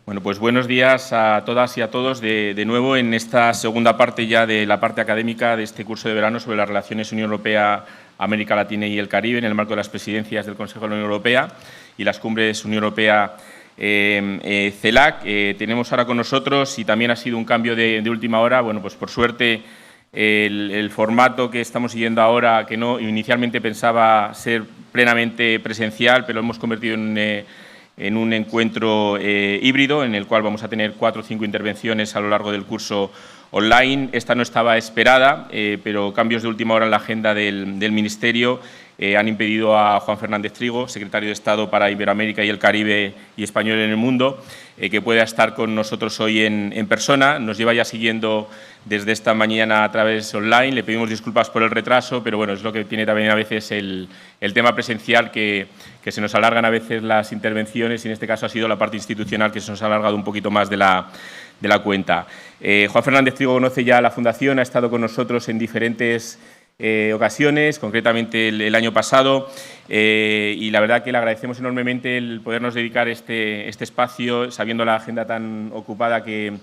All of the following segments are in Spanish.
Bueno, pues buenos días a todas y a todos de nuevo en esta segunda parte ya de la parte académica de este curso de verano sobre las relaciones Unión Europea, América Latina y el Caribe en el marco de las presidencias del Consejo de la Unión Europea y las cumbres Unión Europea CELAC. Tenemos ahora con nosotros, y también ha sido un cambio de última hora, bueno, pues por suerte el formato que estamos siguiendo ahora, que no inicialmente pensaba ser plenamente presencial, pero lo hemos convertido en un encuentro híbrido en el cual vamos a tener 4 o 5 intervenciones a lo largo del curso online. Esta no estaba esperada, pero cambios de última hora en la agenda del Ministerio han impedido a Juan Fernández Trigo, secretario de Estado para Iberoamérica y el Caribe y Español en el mundo, que pueda estar con nosotros hoy en persona. Nos lleva ya siguiendo desde esta mañana a través online. Le pedimos disculpas por el retraso, pero bueno, es lo que tiene también a veces el tema presencial, que se nos alargan a veces las intervenciones, y en este caso ha sido la parte institucional que se nos ha alargado un poquito más de la cuenta. Juan Fernández Trigo conoce ya la Fundación, ha estado con nosotros en diferentes ocasiones, concretamente el año pasado, y la verdad que le agradecemos enormemente el podernos dedicar este espacio, sabiendo la agenda tan ocupada que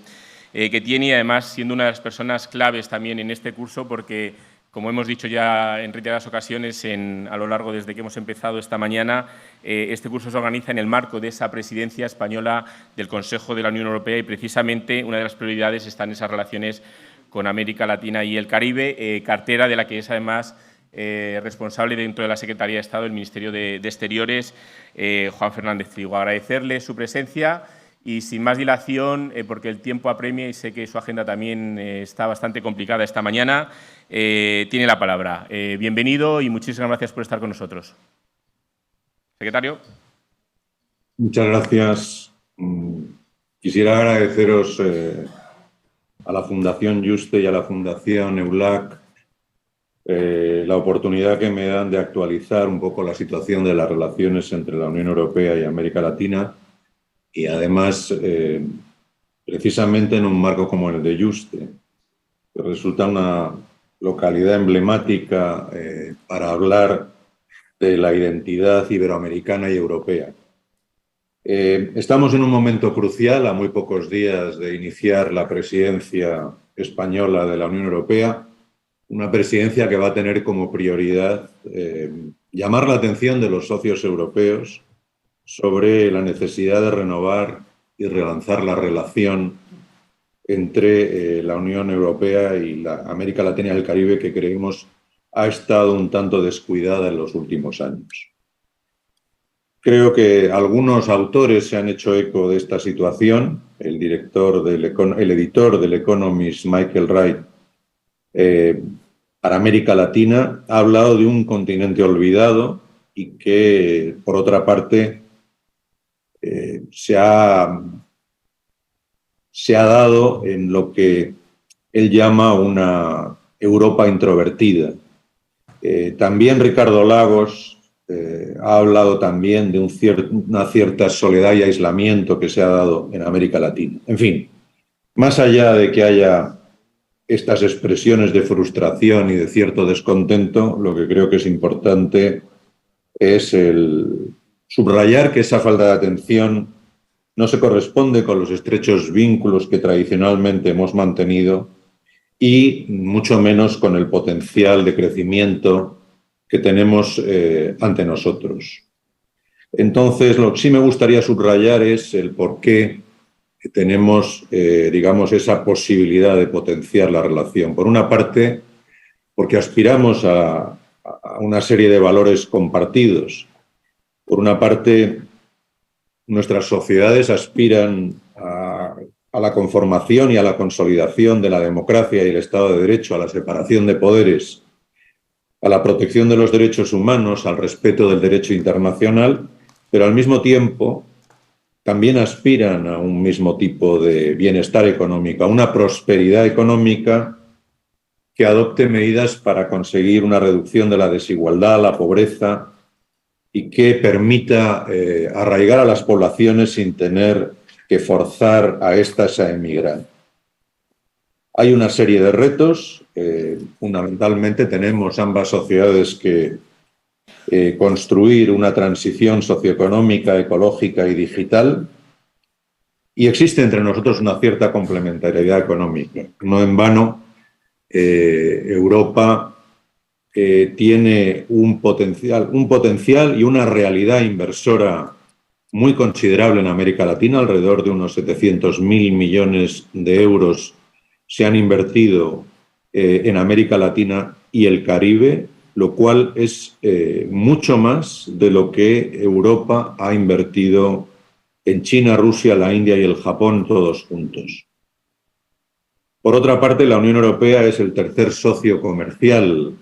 tiene, y además siendo una de las personas claves también en este curso, porque, como hemos dicho ya en reiteradas ocasiones a lo largo desde que hemos empezado esta mañana, este curso se organiza en el marco de esa presidencia española del Consejo de la Unión Europea, y precisamente una de las prioridades está en esas relaciones con América Latina y el Caribe, cartera de la que es además responsable dentro de la Secretaría de Estado del Ministerio de Exteriores, Juan Fernández Trigo. Agradecerle su presencia y, sin más dilación, porque el tiempo apremia y sé que su agenda también está bastante complicada esta mañana, tiene la palabra. Bienvenido y muchísimas gracias por estar con nosotros. Secretario. Muchas gracias. Quisiera agradeceros a la Fundación Juste y a la Fundación EULAC la oportunidad que me dan de actualizar un poco la situación de las relaciones entre la Unión Europea y América Latina, y además precisamente en un marco como el de Juste, que resulta una localidad emblemática para hablar de la identidad iberoamericana y europea. Estamos en un momento crucial, a muy pocos días de iniciar la presidencia española de la Unión Europea, una presidencia que va a tener como prioridad llamar la atención de los socios europeos sobre la necesidad de renovar y relanzar la relación entre la Unión Europea y la América Latina y el Caribe, que creemos ha estado un tanto descuidada en los últimos años. Creo que algunos autores se han hecho eco de esta situación. El editor del Economist, Michael Wright, para América Latina, ha hablado de un continente olvidado y que, por otra parte, se ha dado en lo que él llama una Europa introvertida. También Ricardo Lagos ha hablado también de una cierta soledad y aislamiento que se ha dado en América Latina. En fin, más allá de que haya estas expresiones de frustración y de cierto descontento, lo que creo que es importante es el subrayar que esa falta de atención no se corresponde con los estrechos vínculos que tradicionalmente hemos mantenido, y mucho menos con el potencial de crecimiento que tenemos ante nosotros. Entonces, lo que sí me gustaría subrayar es el por qué tenemos, digamos, esa posibilidad de potenciar la relación. Por una parte, porque aspiramos a una serie de valores compartidos. Por una parte, nuestras sociedades aspiran a la conformación y a la consolidación de la democracia y el Estado de Derecho, a la separación de poderes, a la protección de los derechos humanos, al respeto del derecho internacional, pero al mismo tiempo también aspiran a un mismo tipo de bienestar económico, a una prosperidad económica que adopte medidas para conseguir una reducción de la desigualdad, la pobreza, y que permita arraigar a las poblaciones sin tener que forzar a estas a emigrar. Hay una serie de retos. Fundamentalmente tenemos ambas sociedades que construir una transición socioeconómica, ecológica y digital, y existe entre nosotros una cierta complementariedad económica. No en vano, Europa tiene un potencial y una realidad inversora muy considerable en América Latina. Alrededor de unos 700.000 millones de euros se han invertido en América Latina y el Caribe, lo cual es mucho más de lo que Europa ha invertido en China, Rusia, la India y el Japón todos juntos. Por otra parte, la Unión Europea es el tercer socio comercial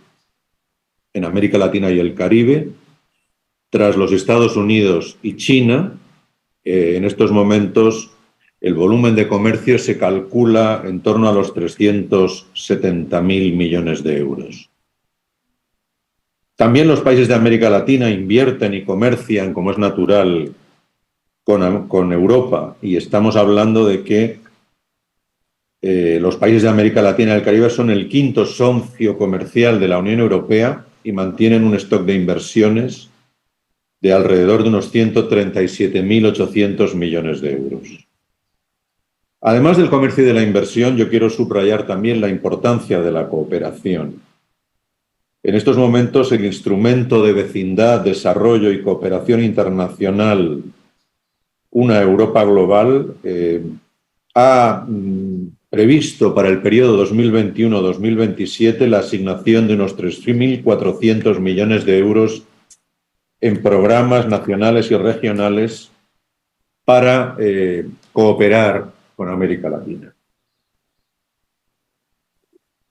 en América Latina y el Caribe, tras los Estados Unidos y China. En estos momentos el volumen de comercio se calcula en torno a los 370.000 millones de euros. También los países de América Latina invierten y comercian, como es natural, con Europa, y estamos hablando de que los países de América Latina y el Caribe son el quinto socio comercial de la Unión Europea y mantienen un stock de inversiones de alrededor de unos 137.800 millones de euros. Además del comercio y de la inversión, yo quiero subrayar también la importancia de la cooperación. En estos momentos, el instrumento de vecindad, desarrollo y cooperación internacional, Una Europa Global, ha previsto para el periodo 2021-2027 la asignación de unos 3.400 millones de euros en programas nacionales y regionales para cooperar con América Latina.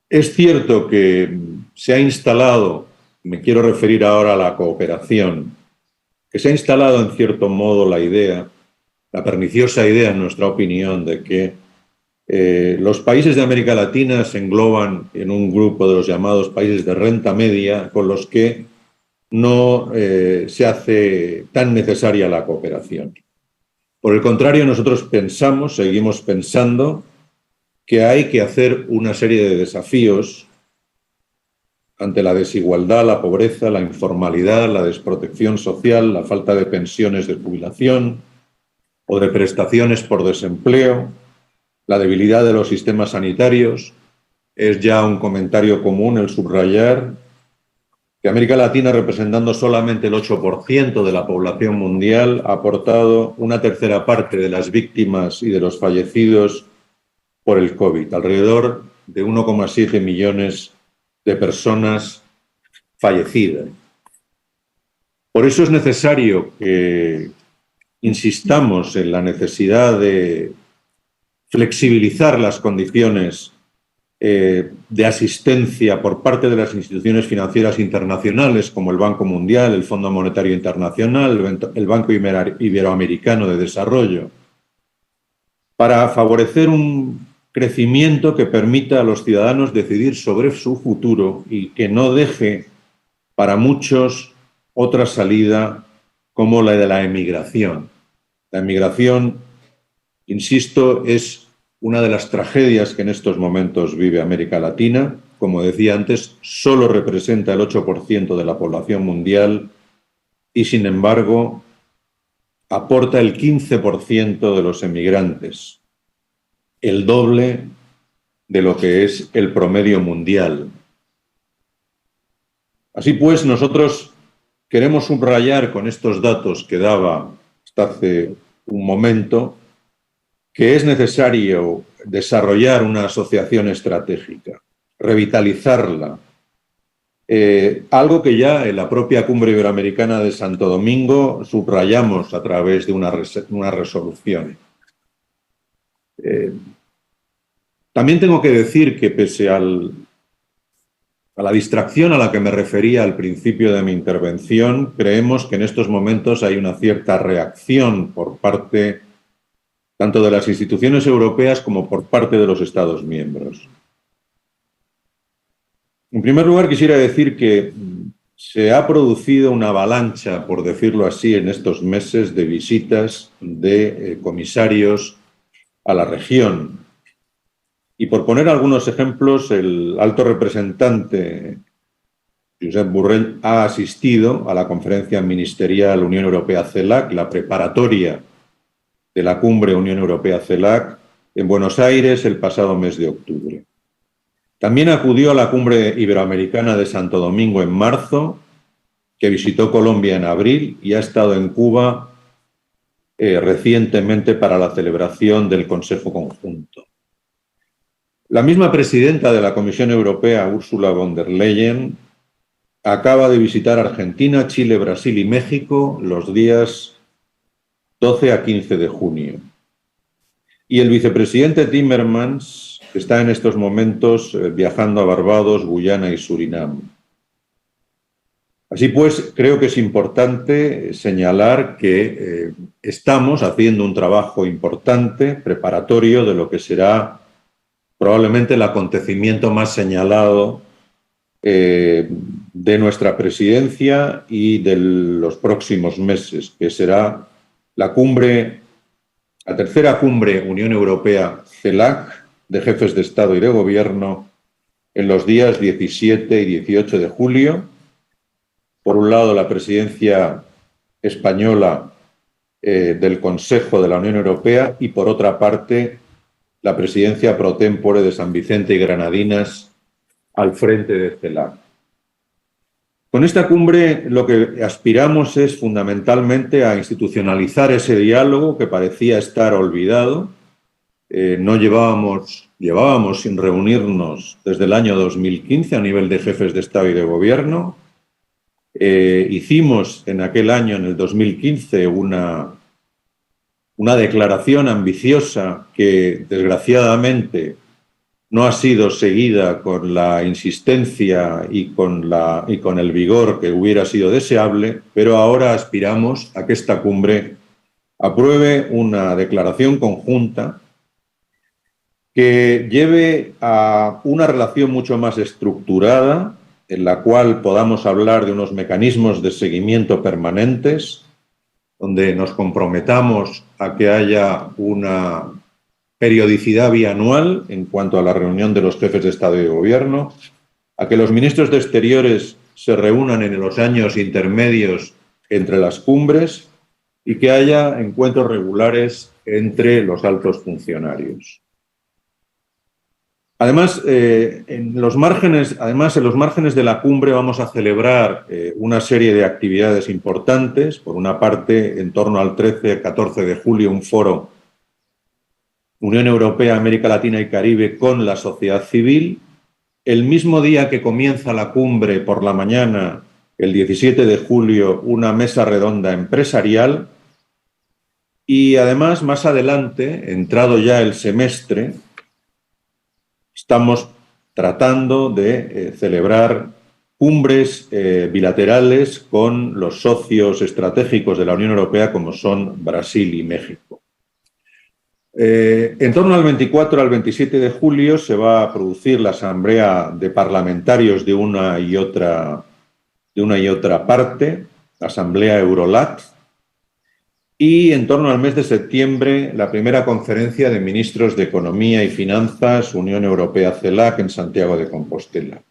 Es cierto que se ha instalado, me quiero referir ahora a la cooperación, que se ha instalado en cierto modo la idea, la perniciosa idea en nuestra opinión, de que los países de América Latina se engloban en un grupo de los llamados países de renta media, con los que no se hace tan necesaria la cooperación. Por el contrario, nosotros seguimos pensando que hay que hacer una serie de desafíos ante la desigualdad, la pobreza, la informalidad, la desprotección social, la falta de pensiones de jubilación o de prestaciones por desempleo, la debilidad de los sistemas sanitarios. Es ya un comentario común el subrayar que América Latina, representando solamente el 8% de la población mundial, ha aportado una tercera parte de las víctimas y de los fallecidos por el COVID, alrededor de 1,7 millones de personas fallecidas. Por eso es necesario que insistamos en la necesidad de flexibilizar las condiciones de asistencia por parte de las instituciones financieras internacionales como el Banco Mundial, el Fondo Monetario Internacional, el Banco Iberoamericano de Desarrollo, para favorecer un crecimiento que permita a los ciudadanos decidir sobre su futuro y que no deje para muchos otra salida como la de la emigración. La emigración, insisto, es una de las tragedias que en estos momentos vive América Latina. Como decía antes, solo representa el 8% de la población mundial y, sin embargo, aporta el 15% de los emigrantes, el doble de lo que es el promedio mundial. Así pues, nosotros queremos subrayar con estos datos que daba hasta hace un momento que es necesario desarrollar una asociación estratégica, revitalizarla, algo que ya en la propia Cumbre Iberoamericana de Santo Domingo subrayamos a través de una resolución. También tengo que decir que pese a la distracción a la que me refería al principio de mi intervención, creemos que en estos momentos hay una cierta reacción por parte tanto de las instituciones europeas como por parte de los Estados miembros. En primer lugar, quisiera decir que se ha producido una avalancha, por decirlo así, en estos meses de visitas de comisarios a la región. Y por poner algunos ejemplos, el alto representante Josep Borrell ha asistido a la conferencia ministerial Unión Europea-CELAC, la preparatoria de la cumbre Unión Europea-CELAC en Buenos Aires el pasado mes de octubre. También acudió a la cumbre iberoamericana de Santo Domingo en marzo, que visitó Colombia en abril y ha estado en Cuba recientemente para la celebración del Consejo Conjunto. La misma presidenta de la Comisión Europea, Ursula von der Leyen, acaba de visitar Argentina, Chile, Brasil y México los días 12 a 15 de junio. Y el vicepresidente Timmermans está en estos momentos viajando a Barbados, Guyana y Surinam. Así pues, creo que es importante señalar que estamos haciendo un trabajo importante, preparatorio de lo que será probablemente el acontecimiento más señalado de nuestra presidencia y de los próximos meses, que será la tercera cumbre Unión Europea-CELAC de jefes de Estado y de Gobierno en los días 17 y 18 de julio. Por un lado, la presidencia española del Consejo de la Unión Europea y, por otra parte, la presidencia pro tempore de San Vicente y Granadinas al frente de CELAC. Con esta cumbre lo que aspiramos es fundamentalmente a institucionalizar ese diálogo que parecía estar olvidado. Llevábamos sin reunirnos desde el año 2015 a nivel de jefes de Estado y de Gobierno. Hicimos en aquel año, en el 2015, una declaración ambiciosa que desgraciadamente no ha sido seguida con la insistencia y con el vigor que hubiera sido deseable, pero ahora aspiramos a que esta cumbre apruebe una declaración conjunta que lleve a una relación mucho más estructurada, en la cual podamos hablar de unos mecanismos de seguimiento permanentes, donde nos comprometamos a que haya una periodicidad bianual en cuanto a la reunión de los jefes de Estado y de Gobierno, a que los ministros de Exteriores se reúnan en los años intermedios entre las cumbres y que haya encuentros regulares entre los altos funcionarios. Además, en los márgenes de la cumbre vamos a celebrar una serie de actividades importantes. Por una parte, en torno al 13-14 de julio, un foro Unión Europea, América Latina y Caribe con la sociedad civil. El mismo día que comienza la cumbre por la mañana, el 17 de julio, una mesa redonda empresarial. Y además, más adelante, entrado ya el semestre, estamos tratando de celebrar cumbres bilaterales con los socios estratégicos de la Unión Europea, como son Brasil y México. En torno al 24 al 27 de julio se va a producir la asamblea de parlamentarios de una y otra parte, la asamblea Eurolat, y en torno al mes de septiembre la primera conferencia de ministros de Economía y Finanzas Unión Europea-CELAC en Santiago de Compostela.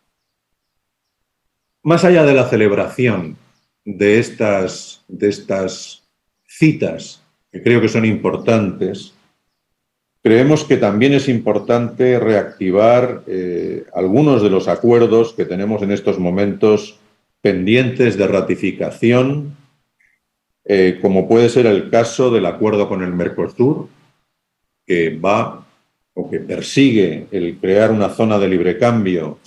Más allá de la celebración de estas citas, que creo que son importantes, creemos que también es importante reactivar algunos de los acuerdos que tenemos en estos momentos pendientes de ratificación, como puede ser el caso del acuerdo con el Mercosur, que persigue el crear una zona de libre cambio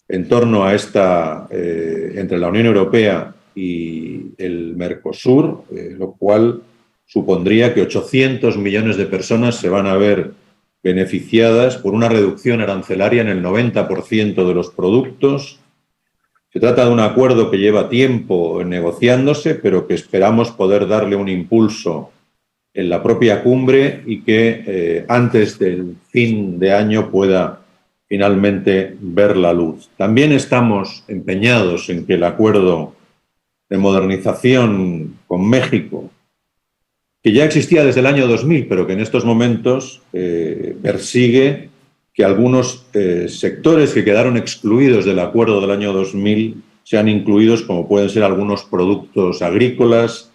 en torno a entre la Unión Europea y el Mercosur, lo cual supondría que 800 millones de personas se van a ver beneficiadas por una reducción arancelaria en el 90% de los productos. Se trata de un acuerdo que lleva tiempo negociándose, pero que esperamos poder darle un impulso en la propia cumbre y que antes del fin de año pueda finalmente ver la luz. También estamos empeñados en que el acuerdo de modernización con México, que ya existía desde el año 2000, pero que en estos momentos persigue que algunos sectores que quedaron excluidos del acuerdo del año 2000 sean incluidos, como pueden ser algunos productos agrícolas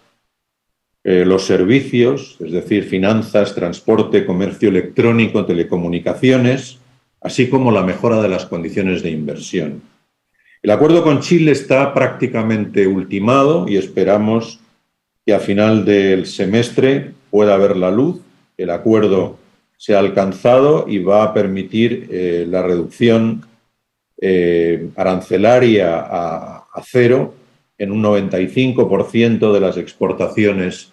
los servicios, es decir, finanzas, transporte, comercio electrónico, telecomunicaciones, así como la mejora de las condiciones de inversión. El acuerdo con Chile está prácticamente ultimado y esperamos que a final del semestre pueda ver la luz. El acuerdo se ha alcanzado y va a permitir la reducción arancelaria a cero en un 95% de las exportaciones,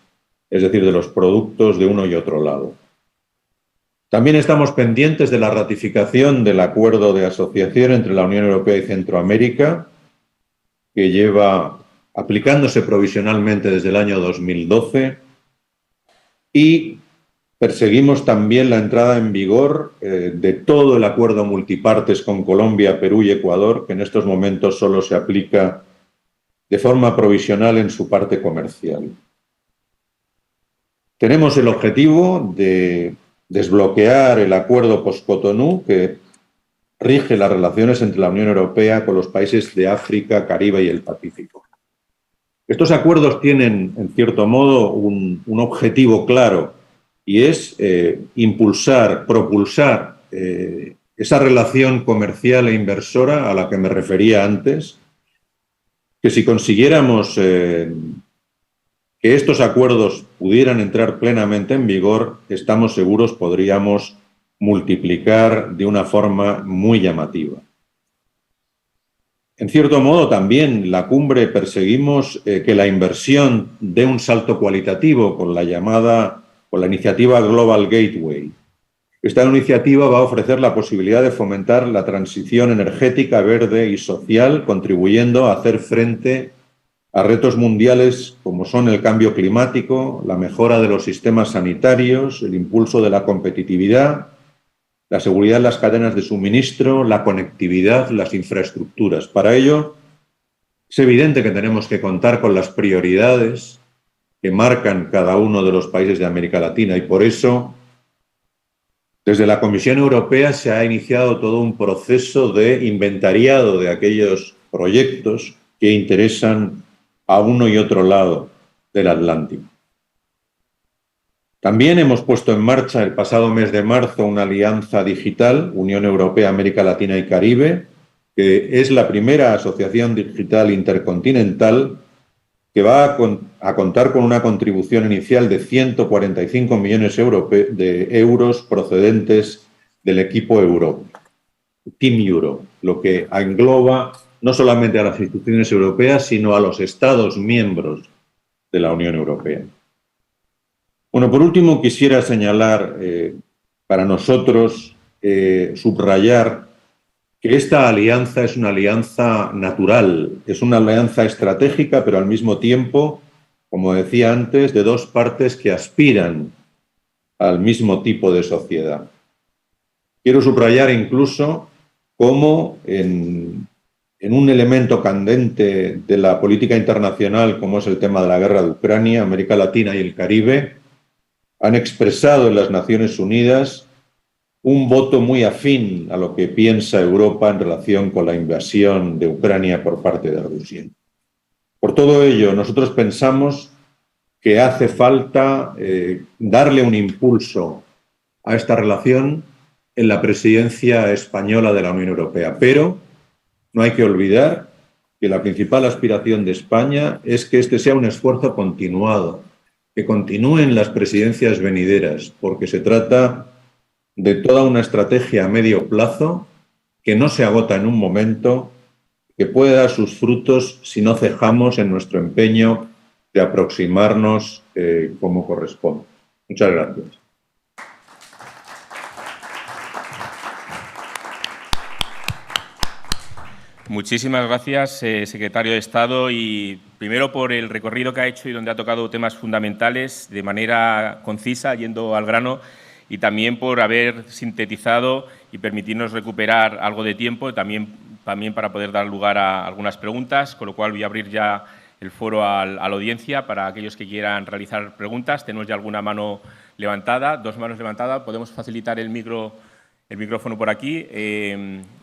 es decir, de los productos de uno y otro lado. También estamos pendientes de la ratificación del acuerdo de asociación entre la Unión Europea y Centroamérica, que lleva aplicándose provisionalmente desde el año 2012, y perseguimos también la entrada en vigor de todo el acuerdo multipartes con Colombia, Perú y Ecuador, que en estos momentos solo se aplica de forma provisional en su parte comercial. Tenemos el objetivo de desbloquear el acuerdo post-Cotonú que rige las relaciones entre la Unión Europea con los países de África, Caribe y el Pacífico. Estos acuerdos tienen, en cierto modo, un objetivo claro, y es propulsar esa relación comercial e inversora a la que me refería antes, que si consiguiéramos que estos acuerdos pudieran entrar plenamente en vigor, estamos seguros podríamos multiplicar de una forma muy llamativa. En cierto modo, también la cumbre perseguimos que la inversión dé un salto cualitativo con la iniciativa Global Gateway. Esta iniciativa va a ofrecer la posibilidad de fomentar la transición energética verde y social, contribuyendo a hacer frente a retos mundiales como son el cambio climático, la mejora de los sistemas sanitarios, el impulso de la competitividad, la seguridad en las cadenas de suministro, la conectividad, las infraestructuras. Para ello, es evidente que tenemos que contar con las prioridades que marcan cada uno de los países de América Latina y por eso, desde la Comisión Europea se ha iniciado todo un proceso de inventariado de aquellos proyectos que interesan a uno y otro lado del Atlántico. También hemos puesto en marcha el pasado mes de marzo una alianza digital, Unión Europea, América Latina y Caribe, que es la primera asociación digital intercontinental que va a contar con una contribución inicial de 145 millones de euros procedentes del equipo Europe, Team Europe, lo que engloba no solamente a las instituciones europeas, sino a los Estados miembros de la Unión Europea. Bueno, por último quisiera señalar para nosotros, subrayar que esta alianza es una alianza natural, es una alianza estratégica, pero al mismo tiempo, como decía antes, de dos partes que aspiran al mismo tipo de sociedad. Quiero subrayar incluso cómo en un elemento candente de la política internacional, como es el tema de la guerra de Ucrania, América Latina y el Caribe, han expresado en las Naciones Unidas un voto muy afín a lo que piensa Europa en relación con la invasión de Ucrania por parte de Rusia. Por todo ello, nosotros pensamos que hace falta darle un impulso a esta relación en la presidencia española de la Unión Europea. Pero no hay que olvidar que la principal aspiración de España es que este sea un esfuerzo continuado, que continúen las presidencias venideras, porque se trata de toda una estrategia a medio plazo que no se agota en un momento, que puede dar sus frutos si no cejamos en nuestro empeño de aproximarnos como corresponde. Muchas gracias. Muchísimas gracias, secretario de Estado, y primero por el recorrido que ha hecho y donde ha tocado temas fundamentales de manera concisa, yendo al grano, y también por haber sintetizado y permitirnos recuperar algo de tiempo, también para poder dar lugar a algunas preguntas, con lo cual voy a abrir ya el foro a la audiencia para aquellos que quieran realizar preguntas. Tenemos ya alguna mano levantada, dos manos levantadas. Podemos facilitar el micrófono por aquí.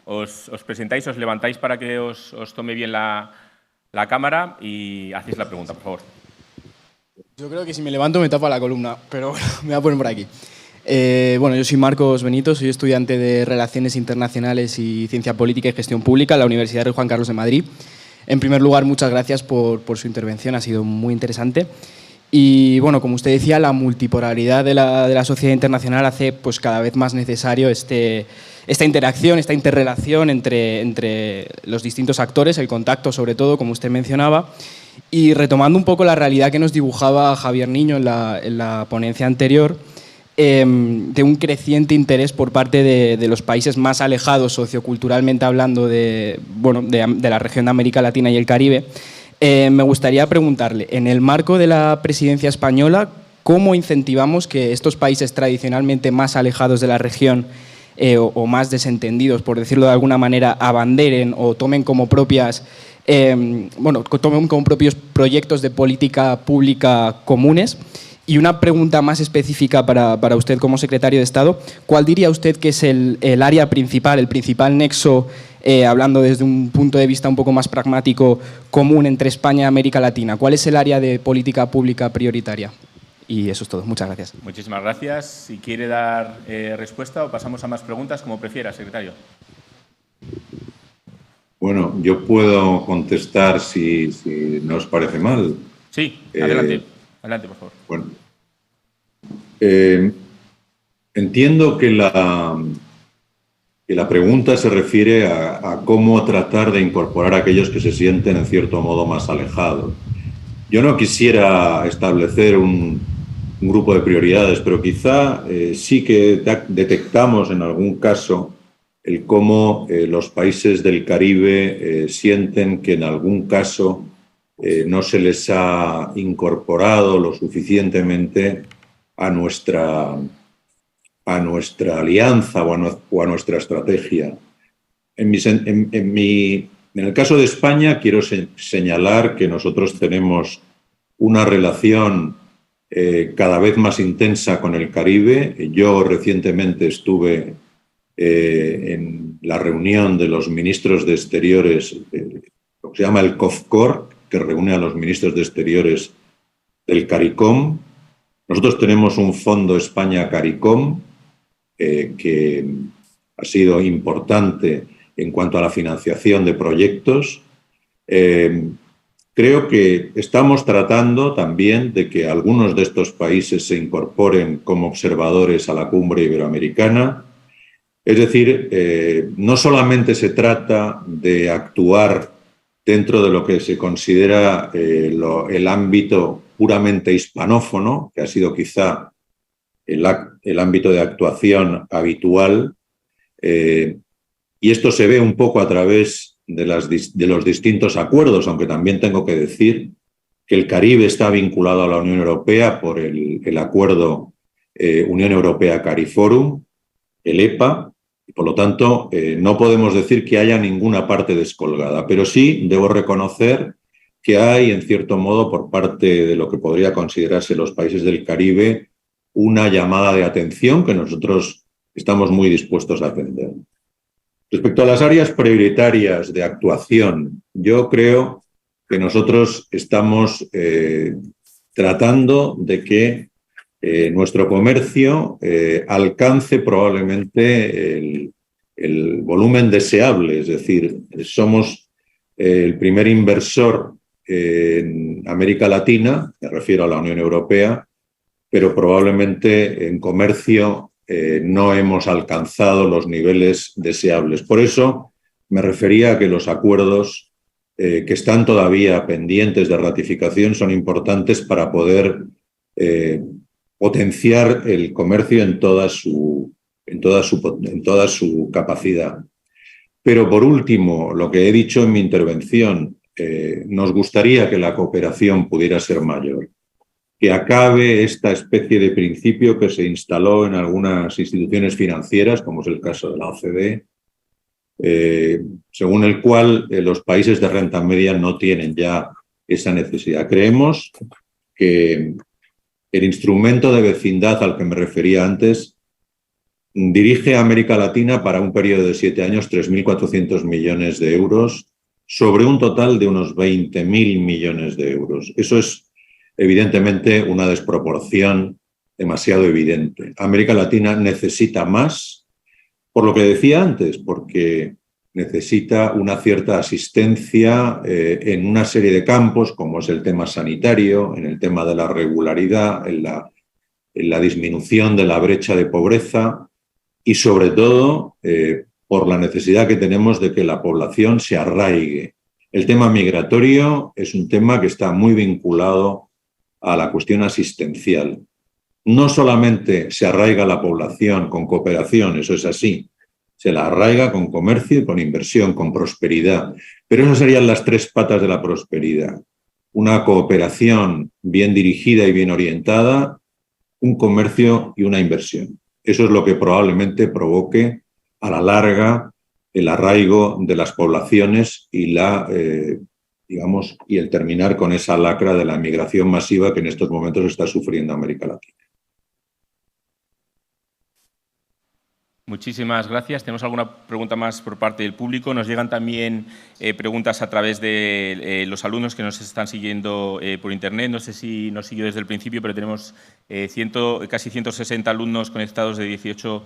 Os presentáis, os levantáis para que os tome bien la cámara y hacéis la pregunta, por favor. Yo creo que si me levanto me tapa la columna, pero bueno, me voy a poner por aquí. Bueno, yo soy Marcos Benito, soy estudiante de Relaciones Internacionales y Ciencia Política y Gestión Pública en la Universidad Rey Juan Carlos de Madrid. En primer lugar, muchas gracias por su intervención, ha sido muy interesante. Y bueno, como usted decía, la multipolaridad de la sociedad internacional hace pues, cada vez más necesario esta interacción, esta interrelación entre los distintos actores, el contacto sobre todo, como usted mencionaba. Y retomando un poco la realidad que nos dibujaba Javier Niño en la ponencia anterior, de un creciente interés por parte de los países más alejados socioculturalmente hablando de la región de América Latina y el Caribe, me gustaría preguntarle, en el marco de la presidencia española, ¿cómo incentivamos que estos países tradicionalmente más alejados de la región o más desentendidos, por decirlo de alguna manera, abanderen o tomen como propios proyectos de política pública comunes? Y una pregunta más específica para usted como secretario de Estado, ¿cuál diría usted que es el área principal, el principal nexo, hablando desde un punto de vista un poco más pragmático, común entre España y América Latina? ¿Cuál es el área de política pública prioritaria? Y eso es todo. Muchas gracias. Muchísimas gracias. Si quiere dar respuesta o pasamos a más preguntas, como prefiera, secretario. Bueno, yo puedo contestar si no os parece mal. Sí, adelante. Adelante, por favor. Bueno, entiendo que la pregunta se refiere a cómo tratar de incorporar a aquellos que se sienten, en cierto modo, más alejados. Yo no quisiera establecer un grupo de prioridades, pero quizá sí que detectamos en algún caso el cómo los países del Caribe sienten que en algún caso no se les ha incorporado lo suficientemente a nuestra alianza o a nuestra estrategia. En el caso de España, quiero señalar que nosotros tenemos una relación cada vez más intensa con el Caribe. Yo recientemente estuve en la reunión de los ministros de Exteriores, lo que se llama el COFCOR, que reúne a los ministros de Exteriores del CARICOM. Nosotros tenemos un fondo España-CARICOM que ha sido importante en cuanto a la financiación de proyectos. Creo que estamos tratando también de que algunos de estos países se incorporen como observadores a la cumbre iberoamericana. Es decir, no solamente se trata de actuar dentro de lo que se considera el ámbito puramente hispanófono, que ha sido quizá el ámbito de actuación habitual, y esto se ve un poco a través de los distintos acuerdos, aunque también tengo que decir que el Caribe está vinculado a la Unión Europea por el acuerdo Unión Europea-CARIFORUM, el EPA, y por lo tanto no podemos decir que haya ninguna parte descolgada, pero sí debo reconocer que hay, en cierto modo, por parte de lo que podría considerarse los países del Caribe, una llamada de atención que nosotros estamos muy dispuestos a atender. Respecto a las áreas prioritarias de actuación, yo creo que nosotros estamos tratando de que nuestro comercio alcance probablemente el volumen deseable, es decir, somos el primer inversor en América Latina, me refiero a la Unión Europea, pero probablemente en comercio no hemos alcanzado los niveles deseables. Por eso me refería a que los acuerdos que están todavía pendientes de ratificación son importantes para poder potenciar el comercio en toda su capacidad. Pero por último, lo que he dicho en mi intervención, nos gustaría que la cooperación pudiera ser mayor, que acabe esta especie de principio que se instaló en algunas instituciones financieras, como es el caso de la OCDE, según el cual los países de renta media no tienen ya esa necesidad. Creemos que el instrumento de vecindad al que me refería antes dirige a América Latina para un periodo de 7 años 3.400 millones de euros sobre un total de unos 20.000 millones de euros. Eso es evidentemente una desproporción demasiado evidente. América Latina necesita más, por lo que decía antes, porque necesita una cierta asistencia en una serie de campos, como es el tema sanitario, en el tema de la regularidad, en la disminución de la brecha de pobreza y, sobre todo, por la necesidad que tenemos de que la población se arraigue. El tema migratorio es un tema que está muy vinculado a la cuestión asistencial. No solamente se arraiga la población con cooperación, eso es así, se la arraiga con comercio y con inversión, con prosperidad. Pero esas serían las tres patas de la prosperidad. Una cooperación bien dirigida y bien orientada, un comercio y una inversión. Eso es lo que probablemente provoque a la larga el arraigo de las poblaciones y y el terminar con esa lacra de la migración masiva que en estos momentos está sufriendo América Latina. Muchísimas gracias. ¿Tenemos alguna pregunta más por parte del público? Nos llegan también preguntas a través de los alumnos que nos están siguiendo por Internet. No sé si nos siguió desde el principio, pero tenemos casi 160 alumnos conectados de 18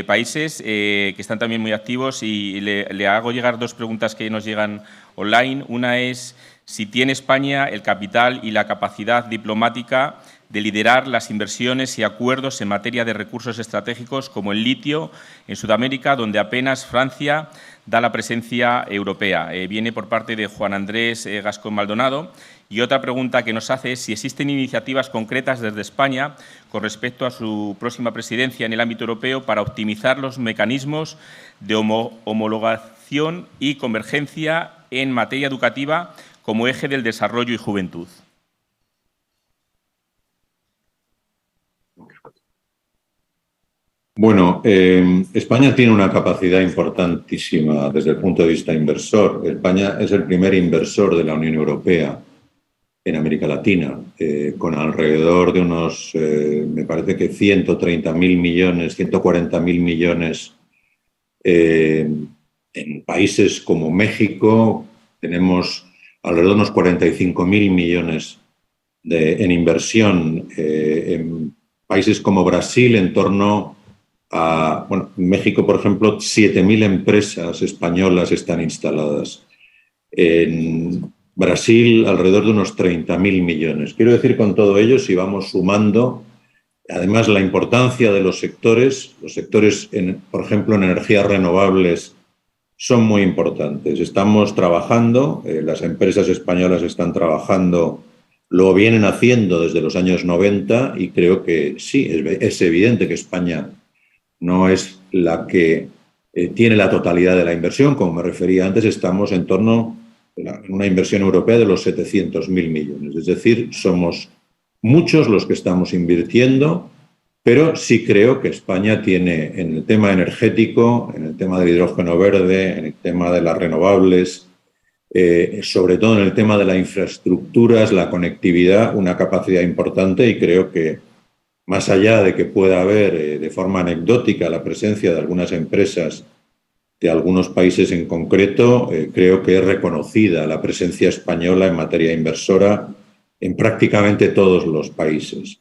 países que están también muy activos, y le hago llegar dos preguntas que nos llegan online. Una es si tiene España el capital y la capacidad diplomática de liderar las inversiones y acuerdos en materia de recursos estratégicos como el litio en Sudamérica, donde apenas Francia da la presencia europea. Viene por parte de Juan Andrés Gascón Maldonado. Y otra pregunta que nos hace es si existen iniciativas concretas desde España con respecto a su próxima presidencia en el ámbito europeo para optimizar los mecanismos de homologación y convergencia en materia educativa como eje del desarrollo y juventud. Bueno, España tiene una capacidad importantísima desde el punto de vista inversor. España es el primer inversor de la Unión Europea en América Latina, con alrededor de unos, me parece que 130.000 millones, 140.000 millones en países como México. Tenemos alrededor de unos 45.000 millones en inversión, en países como Brasil en torno a, bueno, en México, por ejemplo, 7.000 empresas españolas están instaladas. En Brasil, alrededor de unos 30.000 millones. Quiero decir con todo ello, si vamos sumando, además, la importancia de los sectores, por ejemplo, en energías renovables, son muy importantes. Estamos trabajando, las empresas españolas están trabajando, lo vienen haciendo desde los años 90 y creo que sí, es evidente que España no es la que tiene la totalidad de la inversión. Como me refería antes, estamos en torno a una inversión europea de los 700.000 millones. Es decir, somos muchos los que estamos invirtiendo, pero sí creo que España tiene en el tema energético, en el tema del hidrógeno verde, en el tema de las renovables, sobre todo en el tema de las infraestructuras, la conectividad, una capacidad importante, y creo que más allá de que pueda haber de forma anecdótica la presencia de algunas empresas de algunos países en concreto, creo que es reconocida la presencia española en materia inversora en prácticamente todos los países.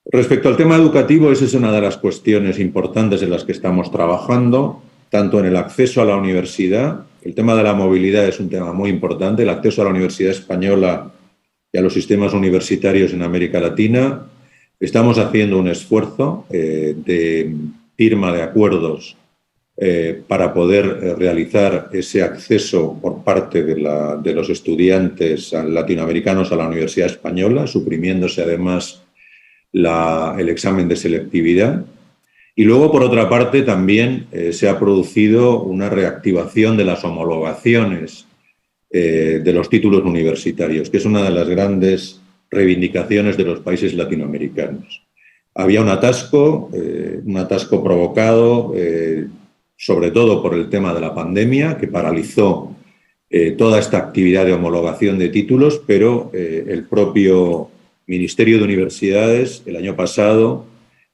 Respecto al tema educativo, esa es una de las cuestiones importantes en las que estamos trabajando, tanto en el acceso a la universidad. El tema de la movilidad es un tema muy importante, el acceso a la universidad española y a los sistemas universitarios en América Latina. Estamos haciendo un esfuerzo de firma de acuerdos para poder realizar ese acceso por parte de los estudiantes latinoamericanos a la Universidad Española, suprimiéndose además el examen de selectividad. Y luego, por otra parte, también se ha producido una reactivación de las homologaciones de los títulos universitarios, que es una de las grandes reivindicaciones de los países latinoamericanos. Había un atasco provocado sobre todo por el tema de la pandemia, que paralizó toda esta actividad de homologación de títulos, pero el propio Ministerio de Universidades el año pasado,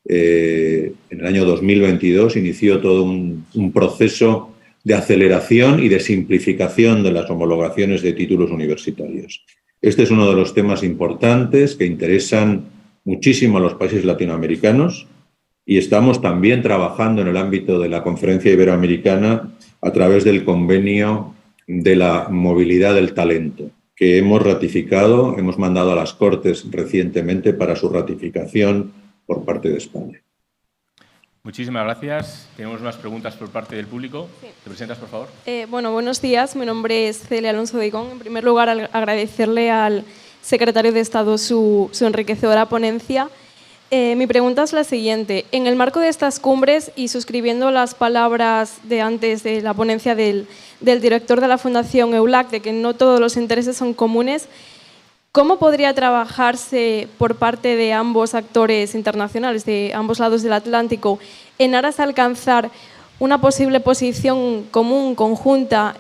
en el año 2022, inició todo un proceso de aceleración y de simplificación de las homologaciones de títulos universitarios. Este es uno de los temas importantes que interesan muchísimo a los países latinoamericanos y estamos también trabajando en el ámbito de la Conferencia Iberoamericana a través del convenio de la movilidad del talento, que hemos ratificado, hemos mandado a las Cortes recientemente para su ratificación por parte de España. Muchísimas gracias. Tenemos unas preguntas por parte del público. Sí. ¿Te presentas, por favor? Bueno, buenos días. Mi nombre es Celia Alonso de Icón. En primer lugar, agradecerle al secretario de Estado su enriquecedora ponencia. Mi pregunta es la siguiente. En el marco de estas cumbres y suscribiendo las palabras de antes de la ponencia del director de la Fundación EULAC, de que no todos los intereses son comunes, ¿cómo podría trabajarse por parte de ambos actores internacionales, de ambos lados del Atlántico, en aras a alcanzar una posible posición común, conjunta,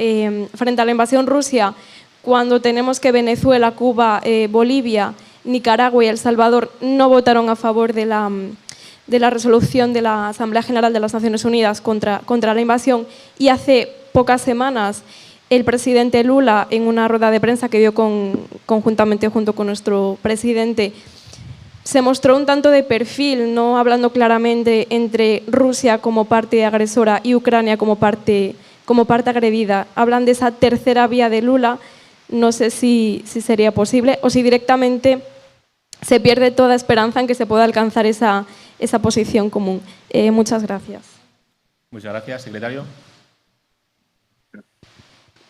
frente a la invasión rusa, cuando tenemos que Venezuela, Cuba, Bolivia, Nicaragua y El Salvador no votaron a favor de la resolución de la Asamblea General de las Naciones Unidas contra la invasión, y hace pocas semanas el presidente Lula, en una rueda de prensa que dio conjuntamente junto con nuestro presidente, se mostró un tanto de perfil, no hablando claramente entre Rusia como parte agresora y Ucrania como parte agredida? Hablan de esa tercera vía de Lula. No sé si sería posible o si directamente se pierde toda esperanza en que se pueda alcanzar esa posición común. Muchas gracias. Muchas gracias, secretario.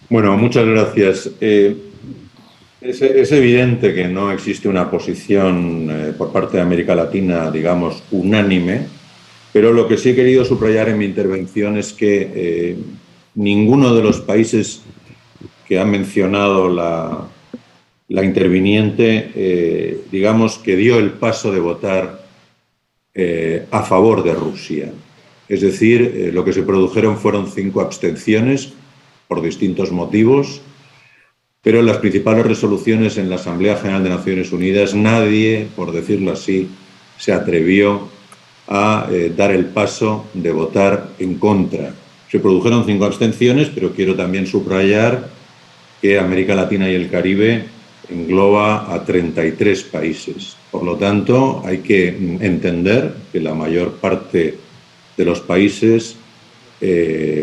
Bueno, muchas gracias. Es evidente que no existe una posición por parte de América Latina, digamos, unánime, pero lo que sí he querido subrayar en mi intervención es que ninguno de los países que ha mencionado la interviniente, digamos, que dio el paso de votar a favor de Rusia. Es decir, lo que se produjeron fueron 5 abstenciones, por distintos motivos, pero en las principales resoluciones en la Asamblea General de Naciones Unidas nadie, por decirlo así, se atrevió a dar el paso de votar en contra. Se produjeron 5 abstenciones, pero quiero también subrayar que América Latina y el Caribe engloba a 33 países. Por lo tanto, hay que entender que la mayor parte de los países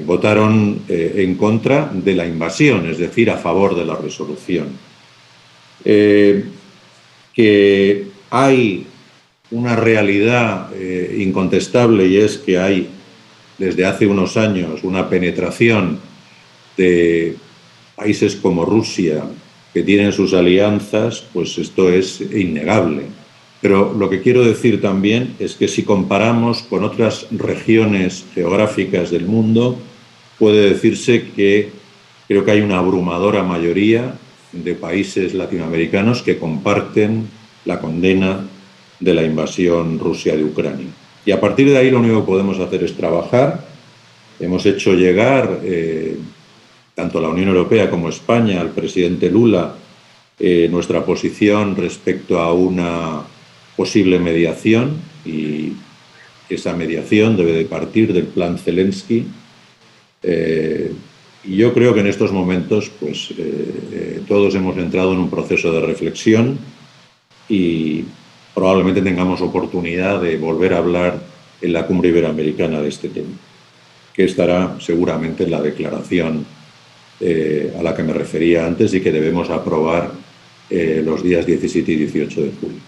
votaron en contra de la invasión, es decir, a favor de la resolución. Que hay una realidad incontestable, y es que hay desde hace unos años una penetración de países como Rusia que tienen sus alianzas, pues esto es innegable. Pero lo que quiero decir también es que si comparamos con otras regiones geográficas del mundo, puede decirse que creo que hay una abrumadora mayoría de países latinoamericanos que comparten la condena de la invasión rusa de Ucrania. Y a partir de ahí lo único que podemos hacer es trabajar. Hemos hecho llegar, tanto la Unión Europea como España, al presidente Lula, nuestra posición respecto a una posible mediación, y esa mediación debe de partir del plan Zelensky. Y yo creo que en estos momentos pues, todos hemos entrado en un proceso de reflexión y probablemente tengamos oportunidad de volver a hablar en la Cumbre Iberoamericana de este tema, que estará seguramente en la declaración a la que me refería antes y que debemos aprobar los días 17 y 18 de julio.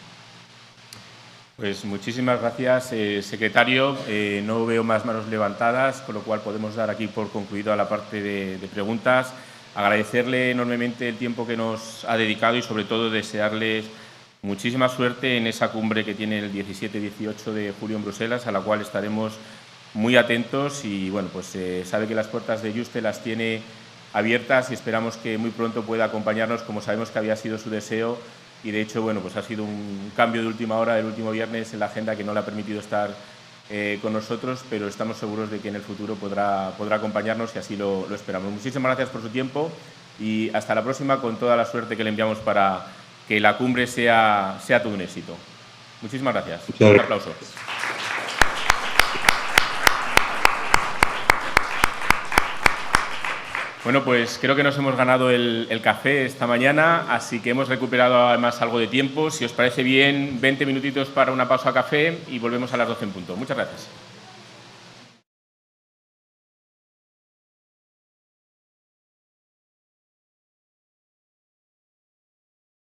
Pues muchísimas gracias, secretario. No veo más manos levantadas, con lo cual podemos dar aquí por concluido a la parte de preguntas. Agradecerle enormemente el tiempo que nos ha dedicado y, sobre todo, desearles muchísima suerte en esa cumbre que tiene el 17-18 de julio en Bruselas, a la cual estaremos muy atentos. Y, bueno, pues sabe que las puertas de Juste las tiene abiertas y esperamos que muy pronto pueda acompañarnos, como sabemos que había sido su deseo. Y, de hecho, bueno, pues ha sido un cambio de última hora del último viernes en la agenda que no le ha permitido estar con nosotros, pero estamos seguros de que en el futuro podrá acompañarnos y así lo esperamos. Muchísimas gracias por su tiempo y hasta la próxima, con toda la suerte que le enviamos para que la cumbre sea todo un éxito. Muchísimas gracias. Un aplauso. Bueno, pues creo que nos hemos ganado el café esta mañana, así que hemos recuperado además algo de tiempo. Si os parece bien, 20 minutitos para una pausa a café y volvemos a las 12 en punto. Muchas gracias.